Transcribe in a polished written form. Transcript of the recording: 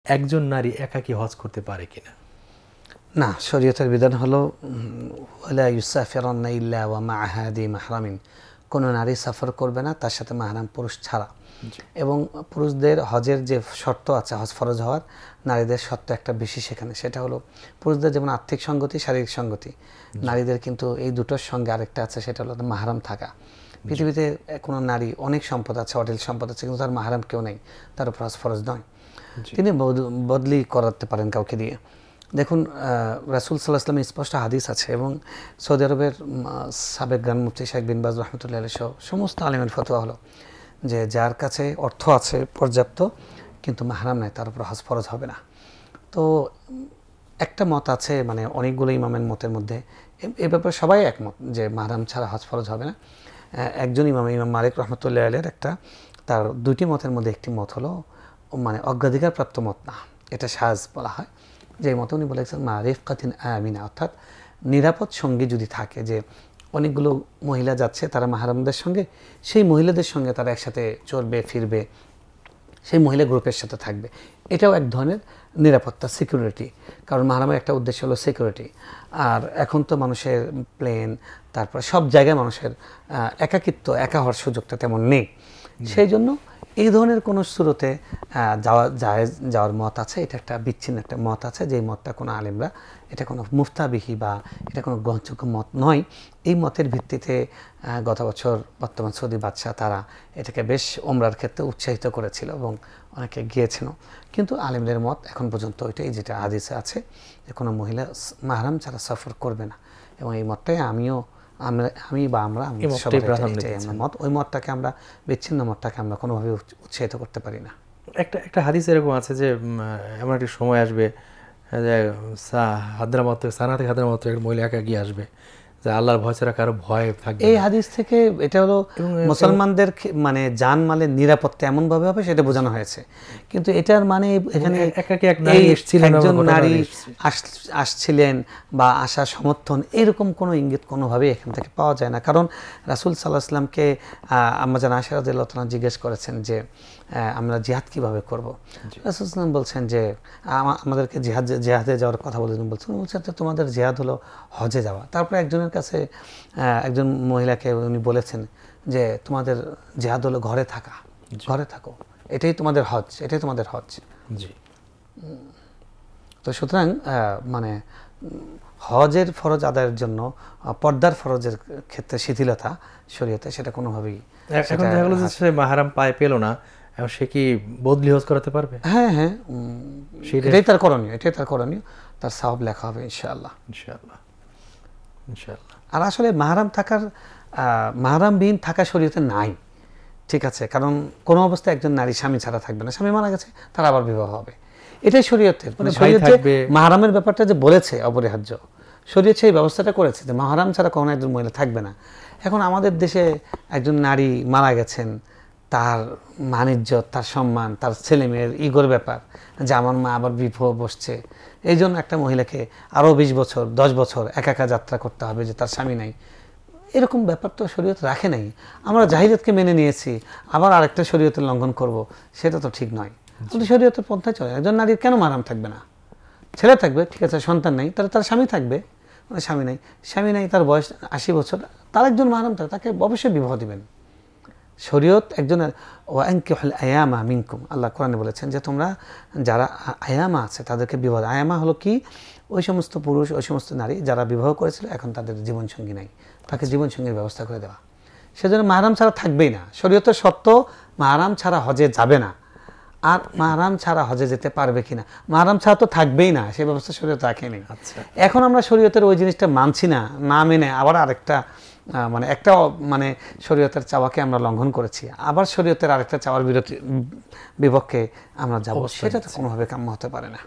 একজন নারী একা কি হজ করতে পারে কিনা? না, শরীয়তের বিধান হলো ওয়ালা ইউসাফিরান্না ইল্লা ওয়া মা'আহা যী মাহরামিন, কোনো নারী সফর করবে না তার সাথে মাহরাম পুরুষ ছাড়া। এবং পুরুষদের হজের যে শর্ত আছে, হজ ফরজ হওয়ার, নারীদের শর্ত একটা বেশি সেখানে, সেটা হলো পুরুষদের যেমন আর্থিক সঙ্গতি, শারীরিক সঙ্গতি, নারীদের কিন্তু এই দুটোর সঙ্গে আরেকটা আছে, সেটা হলো মাহরাম থাকা। পৃথিবীতে কোনো নারী অনেক সম্পদ আছে, অঢেল সম্পদ আছে, কিন্তু তার মাহরাম কেউ নেই, তার উপর হজ ফরজ নয়। তিনি বদলি করাতে পারেন কাউকে দিয়ে। দেখুন, রাসূল সাল্লাল্লাহু আলাইহি ওয়াসাল্লামের স্পষ্ট হাদিস আছে, এবং সৌদি আরবের সাবেক গ্রান্ড মুফতি শেখ বিন বাজ রহমতুল্লাহ আলাইহি সহ সমস্ত আলেমের ফতোয়া হলো যে যার কাছে অর্থ আছে পর্যাপ্ত কিন্তু মাহরাম নাই, তার উপর হজ ফরজ হবে না। তো একটা মত আছে, মানে অনেকগুলো ইমামের মতের মধ্যে এ ব্যাপারে সবাই একমত যে মাহরাম ছাড়া হজ ফরজ হবে না। একজন ইমাম মালিক রহমতুল্লাহ আলাইহির তার দুইটি মতের মধ্যে একটি মত হলো মানে অগ্রাধিকারপ্রাপ্ত মত না, এটা শায বলা হয়, যে মতে উনি বলেছেন মা রিফকাতিন আমিনা, অর্থাৎ নিরাপদ সঙ্গী যদি থাকে, যে অনেকগুলো মহিলা যাচ্ছে তারা মাহরামদের সঙ্গে, সেই মহিলাদের সঙ্গে তারা একসাথে চলবে ফিরবে, সেই মহিলা গ্রুপের সাথে থাকবে, এটাও এক ধরনের নিরাপত্তা, সিকিউরিটি। কারণ মাহরামের একটা উদ্দেশ্য হলো সিকিউরিটি। আর এখন তো মানুষের প্লেন, তারপর সব জায়গায় মানুষের একা হওয়ার সুযোগটা তেমন নেই, সেই জন্য এই ধরনের কোনো সুরতে যাওয়ার মত আছে। এটা একটা বিচ্ছিন্ন একটা মত আছে, যেই মতটা কোনো আলেমরা, এটা কোনো মুফতাবিহি বা এটা কোনো গ্রহণযোগ্য মত নয়। এই মতের ভিত্তিতে গত বছর বর্তমান সৌদি বাদশাহ তারা এটাকে বেশ ওমরার ক্ষেত্রে উৎসাহিত করেছিল এবং অনেকে গিয়েছিল। কিন্তু আলেমদের মত এখন পর্যন্ত ওইটাই, যেটা হাদিসে আছে, যে কোনো মহিলা মাহরাম ছাড়া সফর করবে না, এবং এই মতটাই আমরা মত, ওই মতটাকে আমরা, বিচ্ছিন্ন মতটাকে আমরা কোনোভাবে উৎসাহিত করতে পারি না। একটা হাদিস এরকম আছে যে এমন একটা সময় আসবে যে সানা থেকে হাদরামাউত একটা মহিলা একা গিয়ে আসবে, যে আল্লাহর ভয় ছাড়া কারো ভয় থাকবে। এই হাদিস থেকে এটা হলো মুসলমানদের মানে জানমালের নিরাপত্তা এমন ভাবে হবে সেটা বোঝানো হয়েছে, কিন্তু এটার মানে এখানে একজন নারী আসছিলেন বা আসার সমর্থন এরকম কোনো ইঙ্গিত কোনোভাবেই এখান থেকে পাওয়া যায় না। কারণ রাসূল সাল্লাল্লাহু আলাইহি ওয়াসাল্লামকে আম্মা জান আয়েশা রাদিয়াল্লাহু তাআলা জিজ্ঞেস করেছেন যে আমরা জিহাদ কিভাবে করব। রাসূল সাল্লাম বলছেন যে আমাদেরকে জিহাদে যাওয়ার কথা বলছেন, তোমাদের জিহাদ হলো হজে যাওয়া। তারপরে একজনের কাছে একজন মহিলাকে উনি বলেছেন যে তোমাদের জিহাদ হলো ঘরে থাকা, ঘরে থাকো, এটাই তোমাদের হজ, এটাই তোমাদের হজ। তো সুতরাং মানে হজের ফরজ আদায়ের জন্য পর্দার ফরজের ক্ষেত্রে শিথিলতা শরীয়তে, সেটা কোনোভাবেই, এখন দেখা গেল যে সে মাহরাম পেল না, সে কি বদলি হজ করাতে পারবে? হ্যাঁ, এটাই তার করণীয়, তার সওয়াব লেখা হবে ইনশাআল্লাহ। আর আসলে মাহরামবিহীন থাকা শরীয়তে নাই, ঠিক আছে? কারণ কোনো অবস্থায় একজন নারী স্বামী ছাড়া থাকবে না, স্বামী মারা গেছে তার আবার বিবাহ হবে, এটাই শরীয়তের, মানে মাহরামের ব্যাপারটা যে বলেছে অপরিহার্য, শরীয়ত সেই ব্যবস্থাটা করেছে যে মাহরাম ছাড়া কখনো একজন মহিলা থাকবে না। এখন আমাদের দেশে একজন নারী মারা গেছেন, তার মান-ইজ্জত, তার সম্মান, তার ছেলে মেয়ের ইগোর ব্যাপার, যে আমার মা আবার বিবাহ বসছে, এই জন্য একটা মহিলাকে আরও 20 বছর 10 বছর একা যাত্রা করতে হবে, যে তার স্বামী নাই, এরকম ব্যাপার তো শরীয়ত রাখে নাই। আমরা জাহিলিয়াতকে মেনে নিয়েছি, আবার আরেকটা শরীয়তের লঙ্ঘন করব, সেটা তো ঠিক নয়। কিন্তু শরীয়তের পন্থায় চলে, একজন নারীর কেন মাহরাম থাকবে না? ছেলে থাকবে, ঠিক আছে, সন্তান নাই, তার স্বামী থাকবে, মানে স্বামী নাই, তার বয়স 80 বছর, তার একজন মাহরাম থাকে, তাকে অবশ্যই বিবাহ দিবেন। শরীয়ত একজনের ওয়ানকিহুল আয়ামা মিনকুম, আল্লাহ কোরআনে বলেছেন যে তোমরা যারা আয়ামা আছে তাদেরকে বিবাহ। আয়ামা হলো কি? ওই সমস্ত পুরুষ, ওই সমস্ত নারী যারা বিবাহ করেছিল এখন তাদের জীবনসঙ্গী নাই, তাকে জীবনসঙ্গীর ব্যবস্থা করে দেওয়া। সেজন্য মাহরাম ছাড়া থাকবেই না, শরীয়তের শর্ত মাহরাম ছাড়া হজে যাবে না। আর মাহরাম ছাড়া হজে যেতে পারবে কিনা, মাহরাম ছাড়া তো থাকবেই না, সেই ব্যবস্থা শরীয়ত রাখেনি। এখন আমরা শরীয়তের ওই জিনিসটা মানছি না, না মেনে আবার আরেকটা মানে শরীয়তের চাওয়াকে আমরা লঙ্ঘন করেছি, আবার শরীয়তের আরেকটা চাওয়ার বিপক্ষে আমরা যাব, সেটা তো কোনোভাবে কাম্য হতে পারে না।